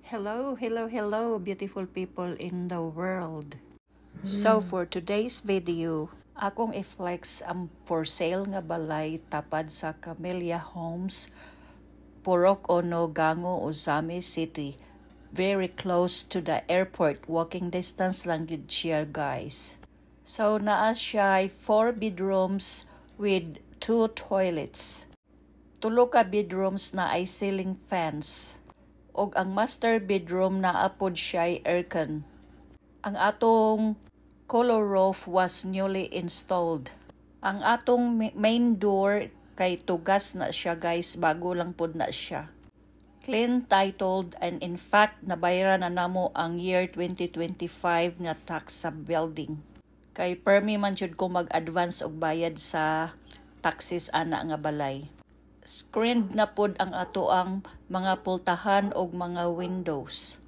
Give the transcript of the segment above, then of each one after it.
Hello, beautiful people in the world. So for today's video, akong i-flex ang for sale nga balay tapad sa Camellia Homes, Purok Ono, Gango, Ozami City. Very close to the airport. Walking distance lang yun siya, guys. So naa siya 4 bedrooms with 2 toilets. Tulo ka bedrooms na ay ceiling fans. Og ang master bedroom na apod siya aircon. Ang atong color roof was newly installed. Ang atong main door kay tugas na siya, guys, bago lang pod na siya. Clean titled, and in fact nabayaran na namo ang year 2025 nga tax sa building. Kay permi man jud ko mag-advance og bayad sa taxes ana nga balay. Screened na pod ang ato ang mga pultahan og mga windows.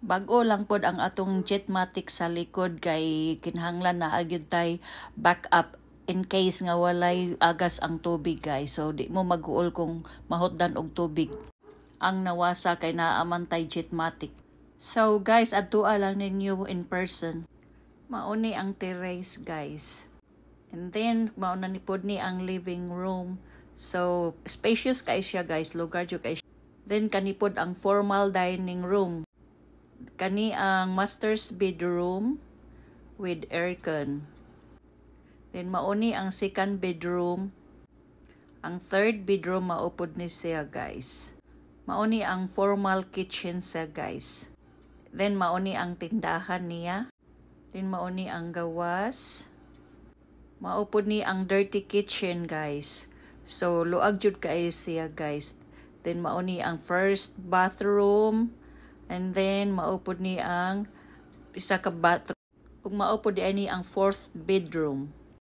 Bago lang pod ang atong jetmatic sa likod kay kinahanglan na agyud tay backup in case nga walay agas ang tubig, guys. So di mo maguol kung mahutdan og tubig. Ang nawasa kay naaman tay jetmatic. So guys, adtua lang ninyo in person. Mauni ang terrace, guys. And then mauna ni pod ni ang living room. So, spacious kay siya, guys. Lugar jud kay siya. Then, kanipod ang formal dining room. Kani ang master's bedroom with aircon. Then, mauni ang second bedroom. Ang third bedroom, maupod ni siya, guys. Mauni ang formal kitchen siya, guys. Then, mauni ang tindahan niya. Then, mauni ang gawas. Maupod ni ang dirty kitchen, guys. So, luag jud kay siya, guys. Then, mauni ang first bathroom. And then, maupod ni ang isa ka bathroom. Ug maupod ni ang fourth bedroom.